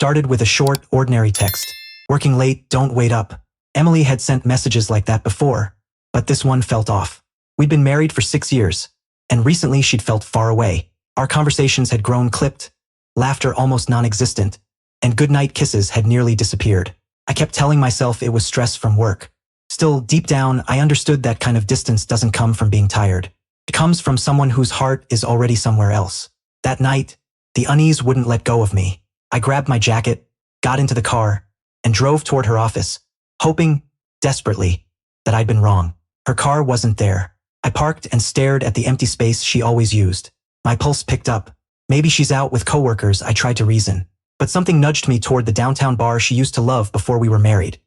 started with a short, ordinary text. Working late, don't wait up. Emily had sent messages like that before, but this one felt off. We'd been married for 6 years, and recently she'd felt far away. Our conversations had grown clipped, laughter almost non-existent, and goodnight kisses had nearly disappeared. I kept telling myself it was stress from work. Still, deep down, I understood that kind of distance doesn't come from being tired. It comes from someone whose heart is already somewhere else. That night, the unease wouldn't let go of me. I grabbed my jacket, got into the car, and drove toward her office, hoping, desperately, that I'd been wrong. Her car wasn't there. I parked and stared at the empty space she always used. My pulse picked up. Maybe she's out with coworkers, I tried to reason. But something nudged me toward the downtown bar she used to love before we were married.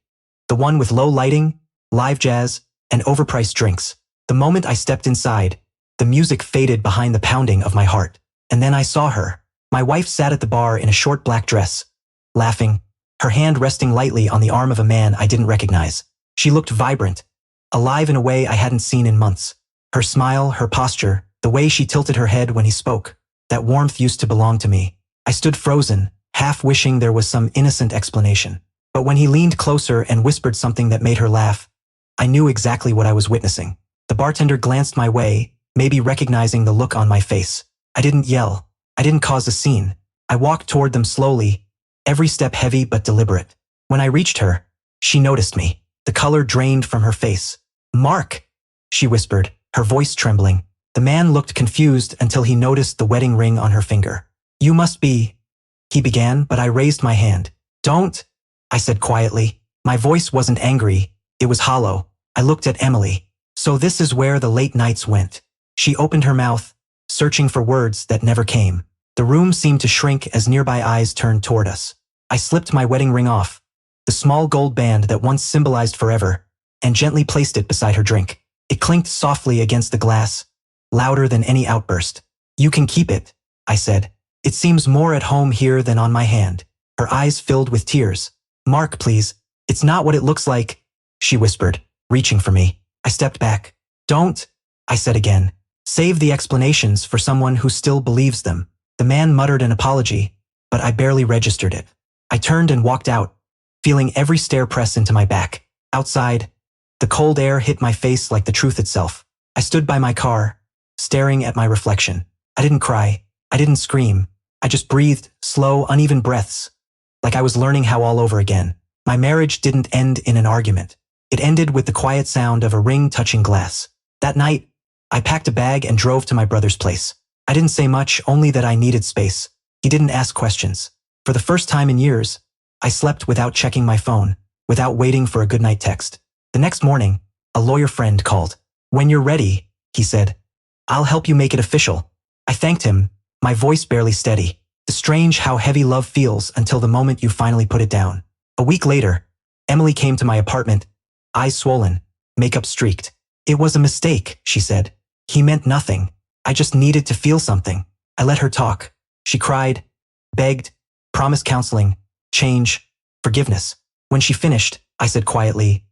The one with low lighting, live jazz, and overpriced drinks. The moment I stepped inside, the music faded behind the pounding of my heart. And then I saw her. My wife sat at the bar in a short black dress, laughing, her hand resting lightly on the arm of a man I didn't recognize. She looked vibrant, alive in a way I hadn't seen in months. Her smile, her posture, the way she tilted her head when he spoke, that warmth used to belong to me. I stood frozen, half wishing there was some innocent explanation. But when he leaned closer and whispered something that made her laugh, I knew exactly what I was witnessing. The bartender glanced my way, maybe recognizing the look on my face. I didn't yell. I didn't cause a scene. I walked toward them slowly, every step heavy but deliberate. When I reached her, she noticed me. The color drained from her face. "Mark," she whispered, her voice trembling. The man looked confused until he noticed the wedding ring on her finger. "You must be," he began, but I raised my hand. "Don't," I said quietly. My voice wasn't angry, it was hollow. I looked at Emily. "So this is where the late nights went." She opened her mouth, searching for words that never came. The room seemed to shrink as nearby eyes turned toward us. I slipped my wedding ring off, the small gold band that once symbolized forever, and gently placed it beside her drink. It clinked softly against the glass, louder than any outburst. "You can keep it," I said. "It seems more at home here than on my hand." Her eyes filled with tears. "Mark, please. It's not what it looks like," she whispered, reaching for me. I stepped back. "Don't," I said again. "Save the explanations for someone who still believes them." The man muttered an apology, but I barely registered it. I turned and walked out, feeling every stare press into my back. Outside, the cold air hit my face like the truth itself. I stood by my car, staring at my reflection. I didn't cry. I didn't scream. I just breathed, slow, uneven breaths, like I was learning how all over again. My marriage didn't end in an argument. It ended with the quiet sound of a ring touching glass. That night, I packed a bag and drove to my brother's place. I didn't say much, only that I needed space. He didn't ask questions. For the first time in years, I slept without checking my phone, without waiting for a goodnight text. The next morning, a lawyer friend called. "When you're ready," he said, "I'll help you make it official." I thanked him, my voice barely steady. It's strange how heavy love feels until the moment you finally put it down. A week later, Emily came to my apartment, eyes swollen, makeup streaked. "It was a mistake," she said. "He meant nothing. I just needed to feel something." I let her talk. She cried, begged, promised counseling, change, forgiveness. When she finished, I said quietly,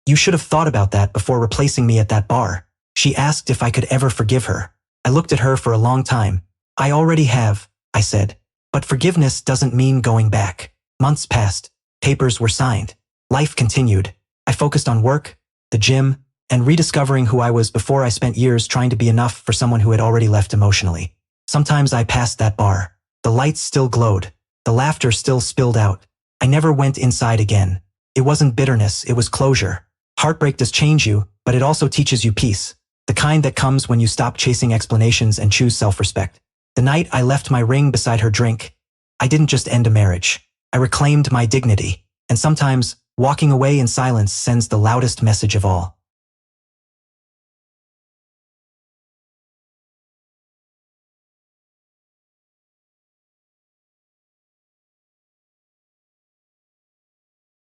"You should have thought about that before replacing me at that bar." She asked if I could ever forgive her. I looked at her for a long time. "I already have," I said. "But forgiveness doesn't mean going back." Months passed. Papers were signed. Life continued. I focused on work, the gym, and rediscovering who I was before I spent years trying to be enough for someone who had already left emotionally. Sometimes I passed that bar. The lights still glowed. The laughter still spilled out. I never went inside again. It wasn't bitterness, it was closure. Heartbreak does change you, but it also teaches you peace. The kind that comes when you stop chasing explanations and choose self-respect. The night I left my ring beside her drink, I didn't just end a marriage. I reclaimed my dignity. And sometimes, walking away in silence sends the loudest message of all.